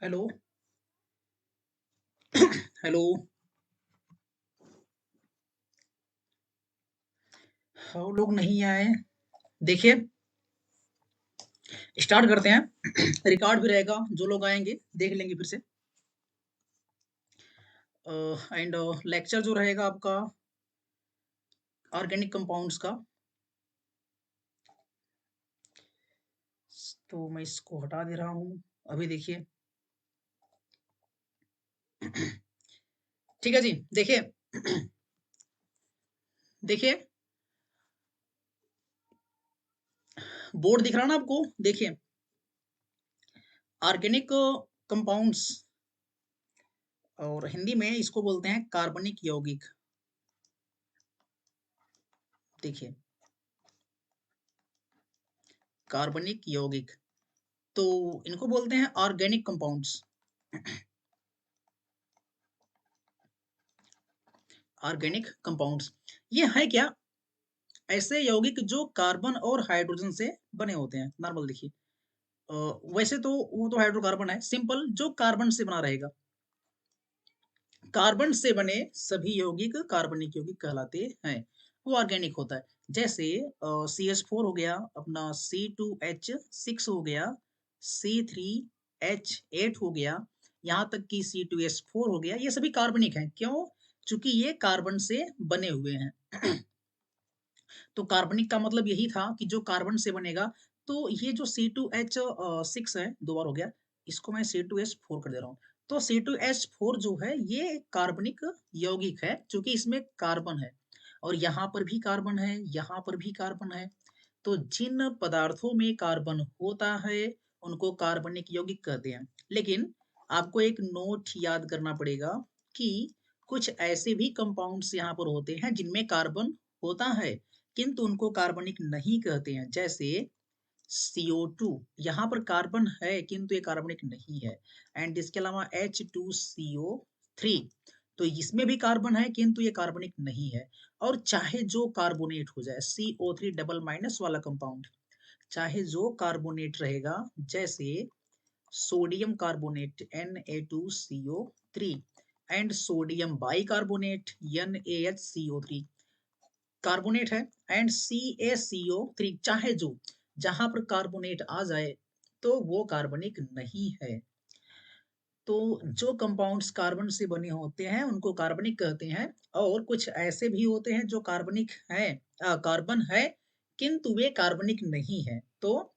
Hello, hello. हाँ, लोग नहीं आए। देखिए, स्टार्ट करते हैं। रिकॉर्ड भी रहेगा, जो लोग आएंगे देख लेंगे फिर से। एंड लेक्चर जो रहेगा आपका ऑर्गेनिक कंपाउंड्स का। तो मैं इसको हटा दे रहा हूँ। अभी देखिए। ठीक है जी। देखिए, देखिए, बोर्ड दिख रहा ना आपको? देखिए, ऑर्गेनिक कंपाउंड्स और हिंदी में इसको बोलते हैं कार्बनिक यौगिक। देखिए, कार्बनिक यौगिक, तो इनको बोलते हैं ऑर्गेनिक कंपाउंड्स। ऑर्गेनिक कंपाउंड्स ये है क्या? ऐसे यौगिक जो कार्बन और हाइड्रोजन से बने होते हैं। नॉर्मल देखिए, वैसे तो वो तो हाइड्रोकार्बन है, सिंपल जो कार्बन से बना रहेगा। कार्बन से बने सभी यौगिक कार्बनिक यौगिक कहलाते हैं। वो ऑर्गेनिक होता है। जैसे CH4 हो गया, अपना C2H6 हो गया, C3H8 हो गया, यहाँ तक कि C2S4 हो गया। ये सभी कार्बनिक हैं। क्यों? चूंकि ये कार्बन से बने हुए हैं। तो कार्बनिक का मतलब यही था कि जो कार्बन से बनेगा। तो ये जो C2H6 है, दो बार हो गया, इसको मैं C2H4 कर दे रहा हूँ। तो C2H4 जो है ये कार्बनिक यौगिक है, क्योंकि इसमें कार्बन है और यहाँ पर भी कार्बन है, यहाँ पर भी कार्बन है। तो जिन पदार्थों में कार्बन होता है उनको कार्बनिक यौगिक कहते हैं। लेकिन आपको एक नोट याद करना पड़ेगा कि कुछ ऐसे भी कंपाउंड्स यहाँ पर होते हैं जिनमें कार्बन होता है किंतु उनको कार्बनिक नहीं कहते हैं। जैसे CO2, यहाँ पर कार्बन है किंतु ये कार्बनिक नहीं है। एंड इसके अलावा H2CO3, तो इसमें भी कार्बन है किंतु ये कार्बनिक नहीं है। और चाहे जो कार्बोनेट हो जाए, CO3 डबल माइनस वाला कंपाउंड, चाहे जो कार्बोनेट रहेगा, जैसे sodium carbonate Na2CO3 and sodium bicarbonate NaHCO3, carbonate है। एंड CaCO3, चाहे जो जहां पर कार्बोनेट आ जाए तो वो कार्बनिक नहीं है। तो जो कंपाउंड्स कार्बन से बने होते हैं उनको कार्बनिक कहते हैं। और कुछ ऐसे भी होते हैं जो कार्बनिक हैं, कार्बन है किंतु वे कार्बनिक नहीं है। तो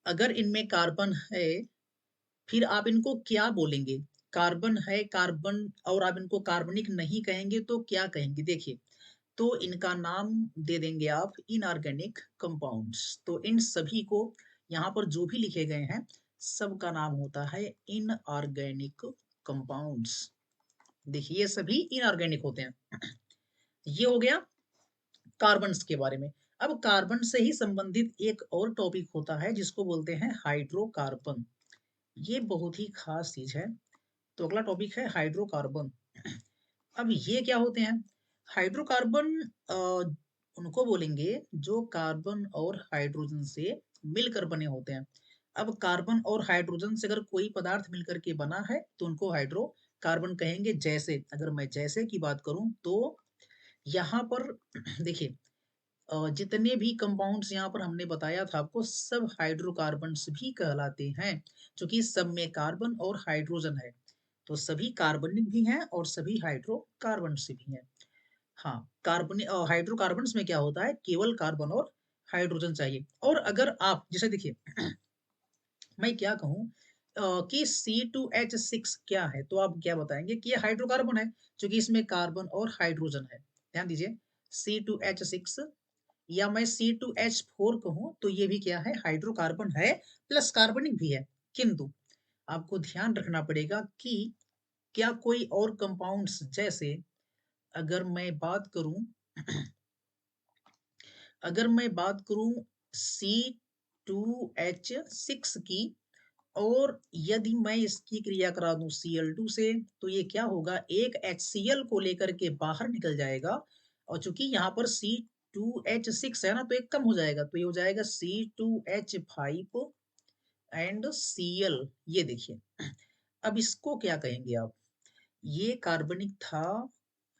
अगर इनमें कार्बन है, फिर आप इनको क्या बोलेंगे? कार्बन है, कार्बन, और आप इनको कार्बनिक नहीं कहेंगे तो क्या कहेंगे? देखिए, तो इनका नाम दे देंगे आप इनऑर्गेनिक कंपाउंड्स। तो इन सभी को यहाँ पर जो भी लिखे गए हैं सबका नाम होता है इनऑर्गेनिक कंपाउंड्स। देखिए, ये सभी इनऑर्गेनिक होते हैं। ये हो गया कार्बन के बारे में। अब कार्बन से ही संबंधित एक और टॉपिक होता है जिसको बोलते हैं हाइड्रोकार्बन। ये बहुत ही खास चीज है। तो अगला टॉपिक है हाइड्रोकार्बन। अब ये क्या होते हैं? हाइड्रोकार्बन उनको बोलेंगे जो कार्बन और हाइड्रोजन से मिलकर बने होते हैं। अब कार्बन और हाइड्रोजन से अगर कोई पदार्थ मिलकर के बना है तो उनको हाइड्रोकार्बन कहेंगे। जैसे अगर मैं जैसे की बात करूं तो यहाँ पर देखिए, जितने भी कंपाउंड्स यहाँ पर हमने बताया था आपको, सब हाइड्रोकार्बन्स भी कहलाते हैं, क्योंकि सब में कार्बन और हाइड्रोजन है। तो सभी कार्बनिक भी हैं और सभी हाइड्रोकार्बन्स भी हैं। हाँ, कार्बन हाइड्रोकार्बन्स में क्या होता है, केवल कार्बन और हाइड्रोजन चाहिए। और अगर आप जैसे देखिए, मैं क्या कहूँ कि C2H6 क्या है, तो आप क्या बताएंगे कि ये हाइड्रोकार्बन है, क्योंकि इसमें कार्बन और हाइड्रोजन है। ध्यान दीजिए, C2H6, या मैं C2H4 कहूँ तो ये भी क्या है, हाइड्रोकार्बन है, प्लस कार्बनिक भी है। किंतु आपको ध्यान रखना पड़ेगा कि क्या कोई और कंपाउंड्स, जैसे अगर मैं बात करूं, अगर मैं बात करूं C2H6 की, और यदि मैं इसकी क्रिया करा दूं Cl2 से, तो ये क्या होगा, एक HCl को लेकर के बाहर निकल जाएगा। और चूंकि यहाँ पर C2H6 है ना, तो एक कम हो जाएगा, तो ये हो जाएगा C2H5 एंड Cl। ये देखिए, अब इसको क्या कहेंगे आप? ये कार्बनिक था,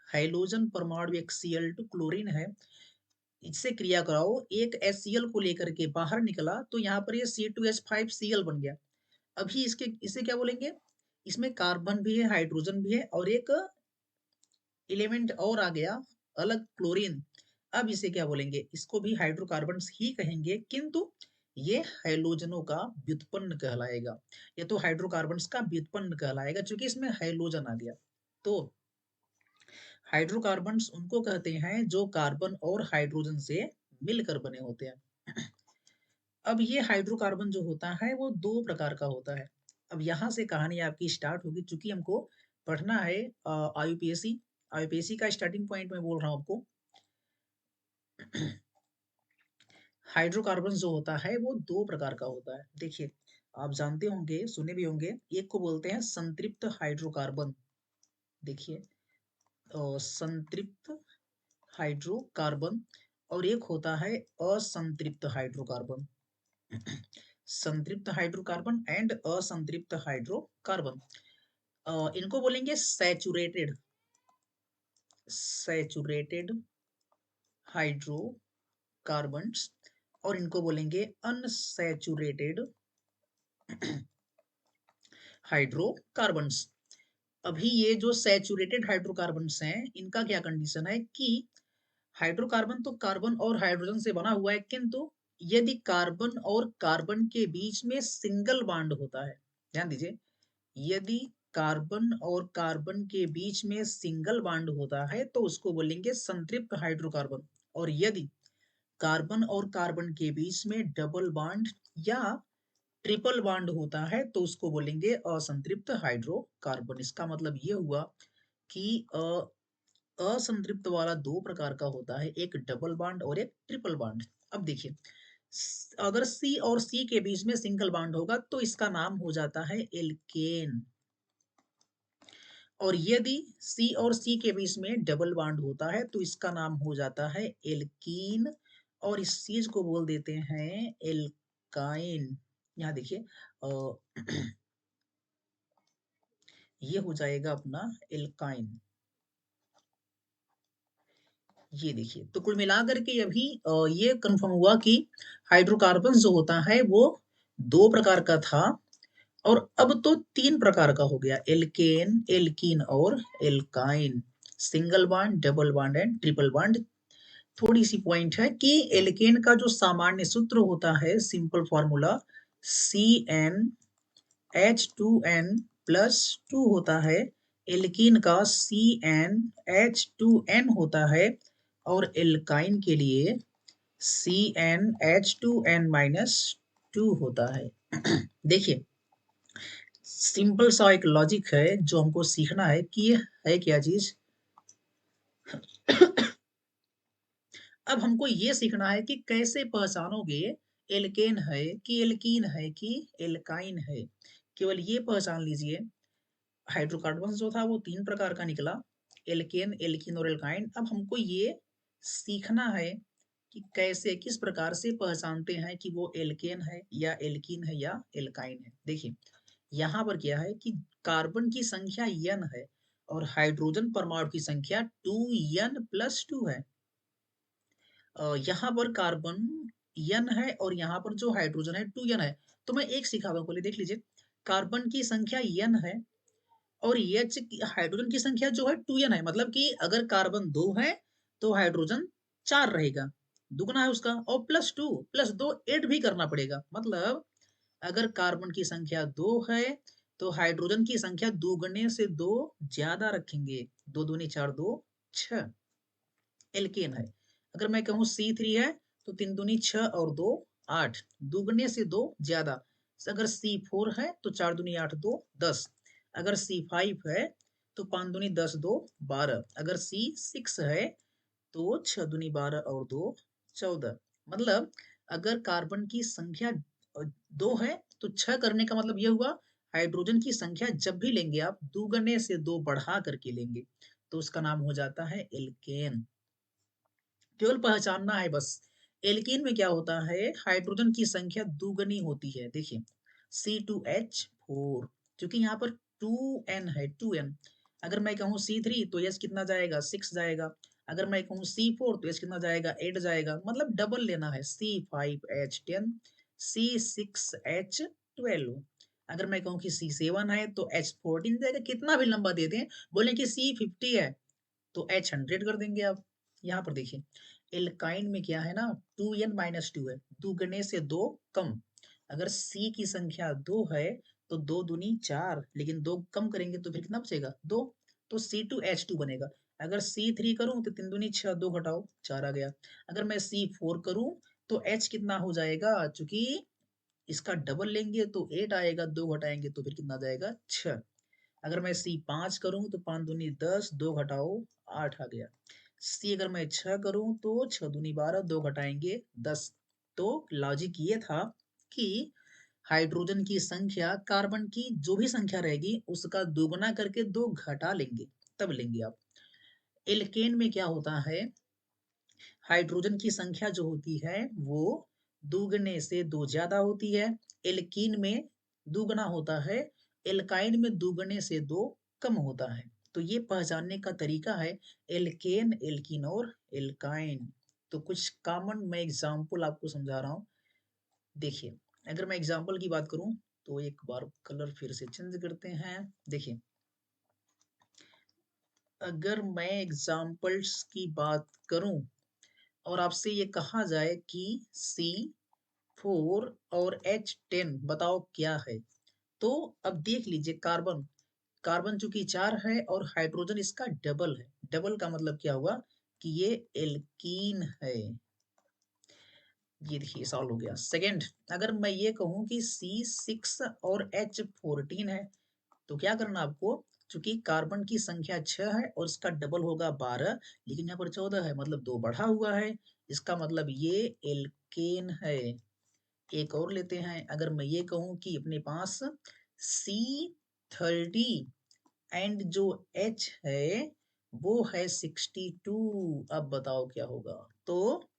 हाइड्रोजन परमाणु एक Cl2 क्लोरीन है, इससे क्रिया कराओ, एक HCl को लेकर के बाहर निकला तो यहाँ पर ये C2H5Cl बन गया। अभी इसे क्या बोलेंगे? इसमें कार्बन भी है, हाइड्रोजन भी है और एक एलिमेंट और आ गया अलग, क्लोरीन। अब इसे क्या बोलेंगे? इसको भी हाइड्रोकार्बन्स ही कहेंगे, किंतु ये हाइड्रोजनों का व्युत्पन्न कहलाएगा। ये तो हाइड्रोकार्बन्स का व्युत्पन्न कहलाएगा क्योंकि इसमें हाइड्रोजन आ गया। तो हाइड्रोकार्बन्स उनको कहते हैं जो कार्बन और हाइड्रोजन से मिलकर बने होते हैं। अब ये हाइड्रोकार्बन जो होता है वो दो प्रकार का होता है। अब यहाँ से कहानी आपकी स्टार्ट होगी, चूंकि हमको पढ़ना है आईयूपीएससी। आईयूपीएससी का स्टार्टिंग पॉइंट मैं बोल रहा हूँ आपको। हाइड्रोकार्बन जो होता है वो दो प्रकार का होता है। देखिए, आप जानते होंगे, सुने भी होंगे, एक को बोलते हैं संतृप्त हाइड्रोकार्बन। देखिए, संतृप्त हाइड्रोकार्बन और एक होता है असंतृप्त हाइड्रोकार्बन। संतृप्त हाइड्रोकार्बन एंड असंतृप्त हाइड्रोकार्बन, इनको बोलेंगे सैचुरेटेड सैचुरेटेड हाइड्रोकार्बन्स और इनको बोलेंगे अनसैचुरेटेड हाइड्रोकार्बन्स। अभी ये जो सैचुरेटेड हाइड्रोकार्बन्स हैं, इनका क्या कंडीशन है कि हाइड्रोकार्बन तो कार्बन और हाइड्रोजन से बना हुआ है, किंतु यदि कार्बन और कार्बन के बीच में सिंगल बॉन्ड होता है, ध्यान दीजिए, यदि कार्बन और कार्बन के बीच में सिंगल बॉन्ड होता है तो उसको बोलेंगे संतृप्त हाइड्रोकार्बन। और यदि कार्बन और कार्बन के बीच में डबल बॉन्ड या ट्रिपल बॉन्ड होता है तो उसको बोलेंगे असंतृप्त हाइड्रोकार्बन। इसका मतलब ये हुआ कि असंतृप्त वाला दो प्रकार का होता है, एक डबल बॉन्ड और एक ट्रिपल बॉन्ड। अब देखिए, अगर C और C के बीच में सिंगल बॉन्ड होगा तो इसका नाम हो जाता है एल्केन, और यदि C और C के बीच में डबल बॉन्ड होता है तो इसका नाम हो जाता है एल्कीन, और इस चीज को बोल देते हैं एल्काइन। यहाँ देखिए, ये हो जाएगा अपना एल्काइन। ये देखिए, तो कुल मिलाकर के अभी ये कंफर्म हुआ कि हाइड्रोकार्बन जो होता है वो दो प्रकार का था और अब तो तीन प्रकार का हो गया, एल्केन, एल्कीन और alkyne. Single bond, double bond and triple bond. थोड़ी सी पॉइंट है कि एल्केन का जो सामान्य सूत्र होता है, सिंपल फॉर्मूला, CnH2n+2 होता है। एल्कीन का CnH2n होता है और एल्काइन के लिए CnH2n-2 होता है। देखिए, सिंपल सा एक लॉजिक है जो हमको सीखना है कि ये है क्या चीज। अब हमको ये सीखना है कि कैसे पहचानोगे एल्केन है कि एल्कीन है कि एल्काइन है। केवल ये पहचान लीजिए, हाइड्रोकार्बन जो था वो तीन प्रकार का निकला, एल्केन, एल्कीन और एल्काइन। अब हमको ये सीखना है कि कैसे, किस प्रकार से पहचानते हैं कि वो एल्केन है या एल्कीन है या एल्काइन है। देखिए, यहाँ पर क्या है कि कार्बन की संख्या n है और हाइड्रोजन परमाणु की संख्या 2n+2 है। यहाँ पर कार्बन n है और यहाँ पर जो हाइड्रोजन है 2n है। तो मैं एक सिखाता हूँ, पहले देख लीजिए, कार्बन की संख्या n है और H हाइड्रोजन की संख्या जो है 2n है, मतलब कि अगर कार्बन 2 है तो हाइड्रोजन 4 रहेगा, दुगना है उसका, और +2 ऐड भी करना पड़ेगा। मतलब अगर कार्बन की संख्या 2 है तो हाइड्रोजन की संख्या दुगने से 2 ज्यादा रखेंगे, 2 दूनी 4, 2 6 एल्केन है। अगर मैं कहूँ C3 है तो 3 दूनी 6 और 2 8, दुगने से 2 ज्यादा। अगर C4 है तो 4 दूनी 8, 2 10। अगर C5 है तो 5 दूनी 10, 2 12। अगर C6 है तो 6 दूनी 12 और 2 14। मतलब अगर कार्बन की संख्या 2 है तो 6 करने का मतलब यह हुआ, हाइड्रोजन की संख्या जब भी लेंगे आप दुगने से 2 बढ़ा करके लेंगे तो उसका नाम हो जाता है एल्केन। केवल पहचानना है बस। एल्कीन में क्या होता है, हाइड्रोजन की संख्या दुगनी होती है। देखिए, C2H4, क्योंकि यहाँ पर 2n है, 2n। अगर मैं कहूँ C3 तो H कितना जाएगा, 6 जाएगा। अगर मैं कहूँ C4 तो H कितना जाएगा, 8 जाएगा। मतलब डबल लेना है, C5H10, C6H12। अगर मैं कहूँ कि C7 है तो H14 जाएगा। कितना भी लंबा दे दें, बोले कि C50 है तो H100 कर देंगे आप। यहाँ पर देखिए एल्काइन में क्या है ना, 2n-2 है, दुगने से दो कम। अगर C की संख्या 2 है तो 2 दूनी 4, लेकिन 2 कम करेंगे तो फिर कितना बचेगा, 2। तो C2H2 बनेगा। अगर C3 करूं तो 3 दूनी 6, 2 घटाओ 4 आ गया। अगर मैं C4 करूं तो H कितना हो जाएगा, चूंकि इसका डबल लेंगे तो 8 आएगा, 2 घटाएंगे तो फिर कितना आ जाएगा, 6। अगर मैं C5 करूं तो 5 दूनी 10, 2 घटाओ 8 आ गया। C अगर मैं 6 करूं तो 6 दूनी 12, 2 घटाएंगे 10। तो लॉजिक ये था कि हाइड्रोजन की संख्या कार्बन की जो भी संख्या रहेगी उसका दोगुना करके 2 घटा लेंगे, तब लेंगे आप। एल्केन में क्या होता है, हाइड्रोजन की संख्या जो होती है वो दुगने से 2 ज्यादा होती है। एल्कीन में दुगना होता है, एल्काइन में दुगने से 2 कम होता है। तो ये पहचानने का तरीका है एल्केन, एल्कीन और एल्काइन। तो कुछ कॉमन मैं एग्जांपल आपको समझा रहा हूँ। देखिए अगर मैं एग्जांपल की बात करूं तो एक बार कलर फिर से चेंज करते हैं। देखिए अगर मैं एग्जांपल्स की बात करूं और आपसे ये कहा जाए कि C4 और H10 बताओ क्या है, तो अब देख लीजिए कार्बन, कार्बन चूंकि 4 है और हाइड्रोजन इसका डबल है। डबल का मतलब क्या हुआ कि ये एल्कीन है। ये देखिए सॉल्व हो गया। सेकंड, अगर मैं ये कहूं कि C6 और H14 है तो क्या करना आपको, चूंकि कार्बन की संख्या 6 है और इसका डबल होगा 12, लेकिन यहाँ पर 14 है मतलब 2 बढ़ा हुआ है, इसका मतलब ये एल्केन है। एक और लेते हैं, अगर मैं ये कहूं कि अपने पास C30 एंड जो H है वो है 62, अब बताओ क्या होगा। तो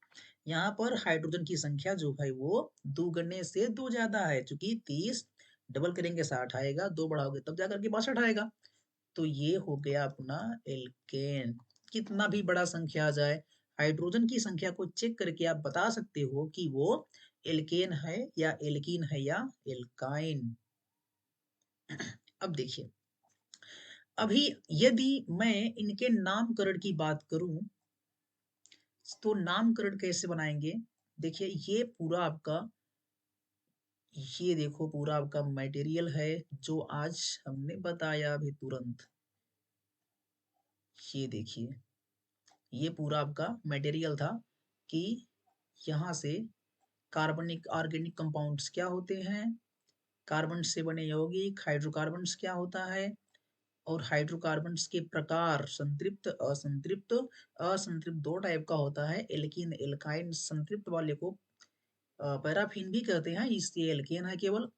यहाँ पर हाइड्रोजन की संख्या जो है वो दुगने से 2 ज्यादा है, चूंकि 30 डबल करेंगे 60 आएगा, 2 बढ़ाओगे तब जाकर के 62 आएगा। तो ये हो गया अपना एल्केन। कितना भी बड़ा संख्या आ जाए, हाइड्रोजन की संख्या को चेक करके आप बता सकते हो कि वो एल्केन है या एल्कीन है या एल्काइन। अब देखिए, अभी यदि मैं इनके नामकरण की बात करूं तो नामकरण कैसे बनाएंगे। देखिए ये पूरा आपका, ये देखो पूरा आपका मटेरियल है जो आज हमने बताया अभी तुरंत। ये देखिए ये पूरा आपका मटेरियल था कि यहाँ से कार्बनिक ऑर्गेनिक कंपाउंड्स क्या होते हैं, कार्बन से बने यौगिक हाइड्रोकार्बन्स क्या होता है, और हाइड्रोकार्बन्स के प्रकार संतृप्त असंतृप्त। असंतृप्त दो टाइप का होता है, एल्कीन एल्काइन। संतृप्त वाले को पैराफिन भी कहते हैं, इसलिए एल्केन है केवल।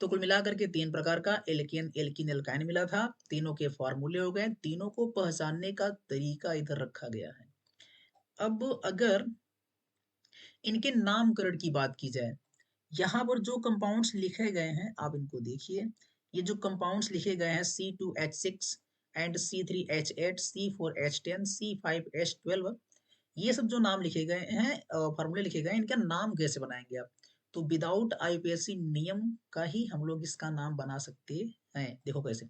तो कुल मिलाकर के 3 प्रकार का एल्केन एल्कीन एल्काइन मिला था। तीनों के फॉर्मूले हो गए, तीनों को पहचानने का तरीका इधर रखा गया है। अब अगर इनके नामकरण की बात की जाए, यहाँ पर जो कंपाउंड्स लिखे गए हैं आप इनको देखिए। ये जो कंपाउंड्स लिखे गए हैं C2H6 and C3H8, C4H10, C5H12, ये सब जो नाम लिखे गए हैं, फॉर्मूले लिखे गए हैं, इनका नाम कैसे बनाएंगे आप। तो विदाउट आईयूपीएसी नियम का ही हम लोग इसका नाम बना सकते हैं। देखो कैसे,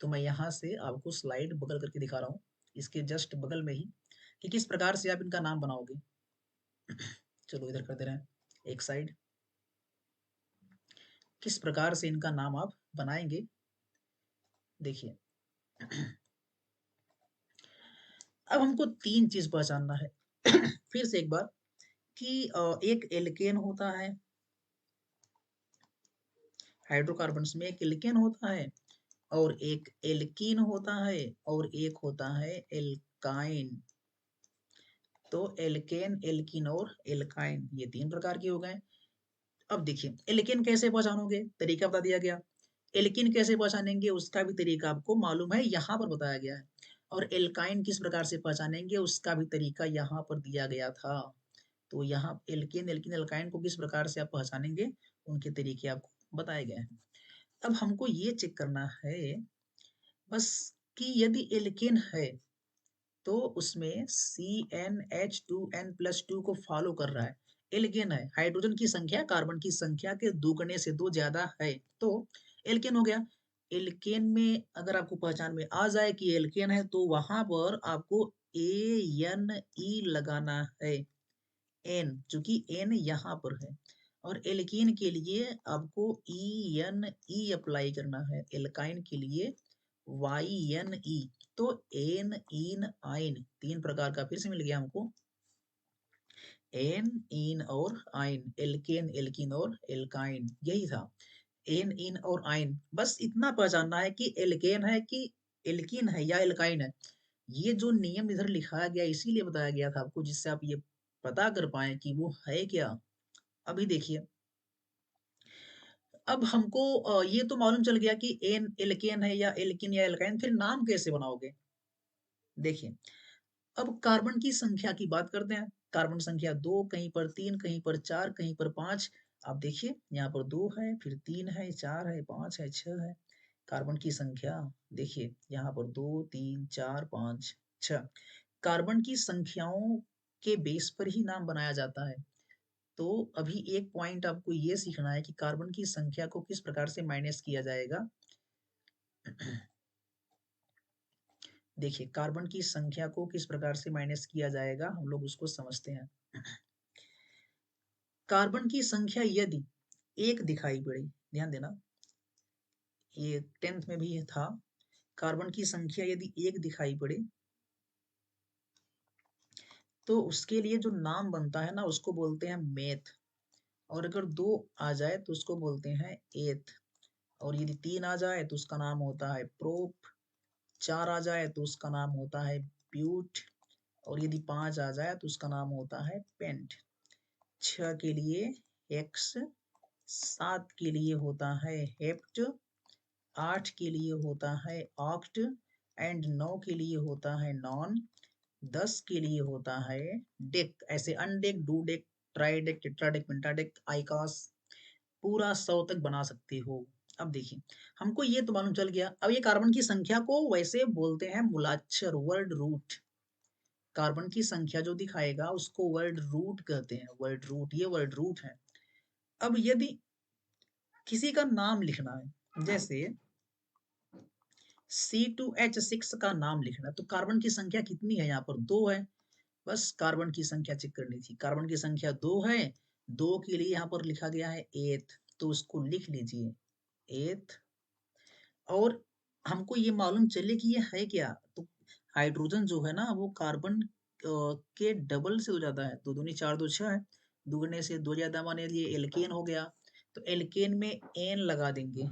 तो मैं यहाँ से आपको स्लाइड बगल करके दिखा रहा हूँ, इसके जस्ट बगल में ही, कि किस प्रकार से आप इनका नाम बनाओगे। चलो इधर कर दे रहे हैं एक साइड, किस प्रकार से इनका नाम आप बनाएंगे। देखिए अब हमको 3 चीज पहचानना है फिर से एक बार, कि एक एल्केन होता है, हाइड्रोकार्बन्स में एक एल्केन होता है, और एक एल्कीन होता है, और एक होता है एल्काइन। तो एल्केन एल्कीन और एल्काइन ये 3 प्रकार के हो गए। अब देखिए एल्केन कैसे पहचानोगे, तरीका बता दिया गया। एल्कीन कैसे पहचानेंगे उसका भी तरीका आपको मालूम है, यहाँ पर बताया गया है। और एल्काइन किस प्रकार से पहचानेंगे उसका भी तरीका यहाँ पर दिया गया था। तो यहाँ एल्केन एल्कीन एल्काइन को किस प्रकार से आप पहचानेंगे उनके तरीके आपको बताए गए हैं। अब हमको ये चेक करना है बस कि यदि एल्केन है तो उसमें CnH2n+2 को फॉलो कर रहा है। एल्केन है, हाइड्रोजन की संख्या कार्बन की संख्या के दुगने से 2 ज्यादा है तो एल्केन हो गया। एल्केन में अगर आपको पहचान में आ जाए कि एल्केन है तो वहां पर आपको ANE लगाना है। एन, चूंकि एन यहाँ पर है और एल्कीन के लिए आपको ENE अप्लाई करना है। एल्काइन के लिए YNE। तो एन, इन, आइन तीन प्रकार का फिर से मिल गया हमको। एन, इन और आइन, एल्केन, एल्कीन और एल्काइन, यही था। एन, इन और आइन, बस इतना पहचानना है कि एल्केन है कि एल्कीन है या एल्काइन है। ये जो नियम इधर लिखाया गया इसीलिए बताया गया था आपको, जिससे आप ये पता कर पाए कि वो है क्या। अभी देखिए, अब हमको ये तो मालूम चल गया कि एन एल्केन है या एल्किन या एल्काइन, फिर नाम कैसे बनाओगे। देखिए, अब कार्बन की संख्या की बात करते हैं। कार्बन संख्या 2, कहीं पर 3, कहीं पर 4, कहीं पर 5। आप देखिए यहाँ पर 2 है, फिर 3 है, 4 है, 5 है, 6 है। कार्बन की संख्या देखिए यहाँ पर 2, 3, 4, 5, 6। कार्बन की संख्याओं के बेस पर ही नाम बनाया जाता है। तो अभी एक पॉइंट आपको ये सीखना है कि कार्बन की संख्या को किस प्रकार से माइनस किया जाएगा। देखिए, कार्बन की संख्या को किस प्रकार से माइनस किया जाएगा, हम लोग उसको समझते हैं। कार्बन की संख्या यदि एक दिखाई पड़े, ध्यान देना, ये 10th में भी था। कार्बन की संख्या यदि एक दिखाई पड़े तो उसके लिए जो नाम बनता है ना उसको बोलते हैं मेथ। और अगर 2 आ जाए तो उसको बोलते हैं एथ। और यदि 3 आ जाए तो उसका नाम होता है प्रोप। 4 आ जाए तो उसका नाम होता है ब्यूट। और यदि 5 आ जाए तो उसका नाम होता है पेंट। 6 के लिए हेक्स, 7 के लिए होता है हेप्ट, 8 के लिए होता है ऑक्ट एंड 9 के लिए होता है नॉन, 10 के लिए होता है डेक। ऐसे अनडेक, डूडेक, ट्राइडेक, टेट्राडेक, पेंटाडेक, आइकास, पूरा 100 तक बना सकते हो। अब देखिए, हमको ये तो मालूम चल गया। अब ये कार्बन की संख्या को वैसे बोलते हैं मूलाक्षर, वर्ड रूट। कार्बन की संख्या जो दिखाएगा उसको वर्ड रूट कहते हैं। वर्ड रूट, ये वर्ड रूट है। अब यदि किसी का नाम लिखना है, जैसे C2H6 का नाम लिखना है, तो कार्बन की संख्या कितनी है, यहाँ पर 2 है। बस कार्बन की संख्या चेक करनी थी। कार्बन की संख्या 2 है, 2 के लिए यहाँ पर लिखा गया है एथ, तो उसको लिख लीजिए एथ। और हमको ये मालूम चले कि ये है क्या, तो हाइड्रोजन जो है ना वो कार्बन के डबल से हो जाता है। 2 दूनी 4, 2 6 है, दुगने से 2 ज्यादा माने लिए एल्केन हो गया। तो एल्केन में एन लगा देंगे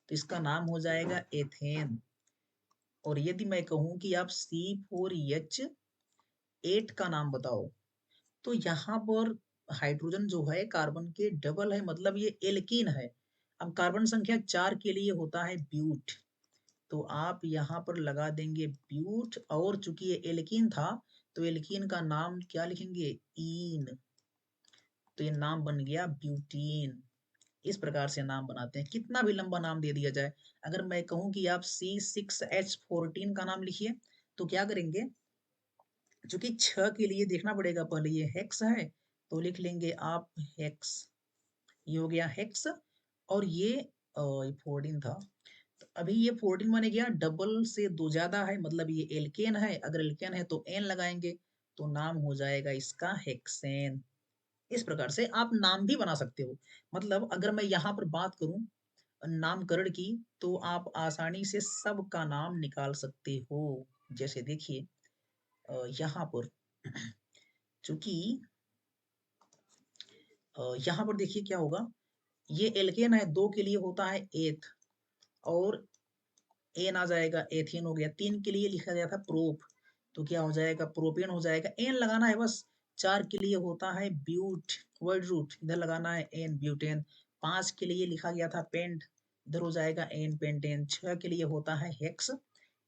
तो इसका नाम हो जाएगा एथेन। और यदि मैं कहूं कि आप C4H8 का नाम बताओ, तो यहाँ पर हाइड्रोजन जो है कार्बन के डबल है, मतलब ये एल्कीन है। अब कार्बन संख्या 4 के लिए होता है ब्यूट, तो आप यहाँ पर लगा देंगे ब्यूट। और चूंकि ये एल्कीन था तो एल्कीन का नाम क्या लिखेंगे, ईन। तो ये नाम बन गया ब्यूटीन। इस प्रकार से नाम बनाते हैं, कितना भी लंबा नाम दे दिया जाए। अगर मैं कहूं कि आप C6H14 का नाम लिखिए, तो क्या करेंगे, चूंकि 6 के लिए देखना पड़ेगा, पहले ये हेक्स है तो लिख लेंगे आप हेक्स, ये हो गया हेक्स। और ये 14 था, तो अभी ये 14 माने गया, डबल से 2 ज्यादा है, मतलब ये एल्केन है। अगर एल्केन है तो एन लगाएंगे तो नाम हो जाएगा इसका हेक्सेन। इस प्रकार से आप नाम भी बना सकते हो। मतलब अगर मैं यहाँ पर बात करूं नामकरण की, तो आप आसानी से सबका नाम निकाल सकते हो। जैसे देखिए यहाँ पर चूंकि यहाँ पर देखिए क्या होगा, ये एल्केन है, 2 के लिए होता है एथ, और एन आ जाएगा, एथेन हो गया। 3 के लिए लिखा गया था प्रोप, तो क्या हो जाएगा, प्रोपेन हो जाएगा। एन लगाना है बस। 4 के लिए होता है ब्यूट, वर्ड रूट, इधर लगाना है एन, ब्यूटेन। 5 के लिए लिखा गया था पेंट, इधर हो जाएगा एन, पेंटेन। 6 के लिए होता है हेक्स,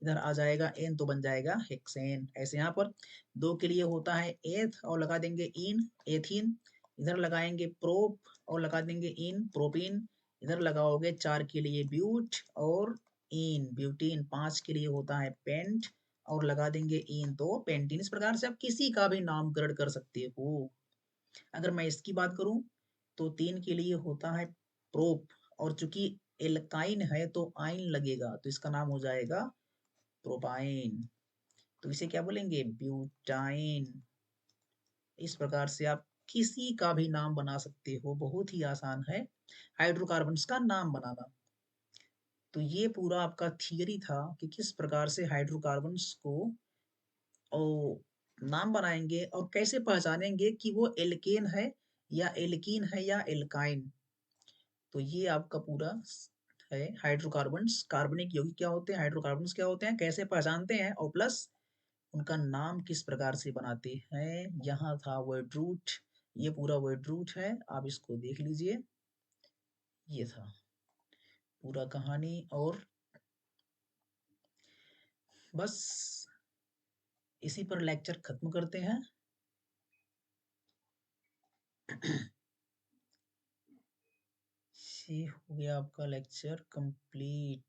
इधर आ जाएगा एन तो बन जाएगा हेक्सेन। ऐसे यहाँ पर 2 के लिए होता है एथ और लगा देंगे इन, एथीन। इधर लगाएंगे प्रोप और लगा देंगे इन, प्रोपीन। इधर लगाओगे 4 के लिए ब्यूट और इन, ब्यूटीन 5 के लिए होता है पेंट और लगा देंगे इन, तो पेंटीन। इस प्रकार से आप किसी का भी नामकरण कर सकते हो। अगर मैं इसकी बात करूं तो 3 के लिए होता है प्रोप और चूंकि एल्काइन है तो आइन लगेगा, तो इसका नाम हो जाएगा प्रोपाइन। तो इसे क्या बोलेंगे? ब्यूटाइन। इस प्रकार से आप किसी का भी नाम बना सकते हो, बहुत ही आसान है हाइड्रोकार्बन्स का नाम बनाना। तो ये पूरा आपका थियरी था कि किस प्रकार से हाइड्रोकार्बन्स को नाम बनाएंगे और कैसे पहचानेंगे कि वो एल्केन है या एल्कीन है या एल्काइन। तो ये आपका पूरा है हाइड्रोकार्बन्स। कार्बनिक यौगिक क्या होते हैं, हाइड्रोकार्बन्स क्या होते हैं, कैसे पहचानते हैं, और प्लस उनका नाम किस प्रकार से बनाते हैं। यहाँ था वर्ड रूट, ये पूरा वर्ड रूट है, आप इसको देख लीजिए। ये था पूरा कहानी, और बस इसी पर लेक्चर खत्म करते हैं। ये हो गया आपका लेक्चर कंप्लीट।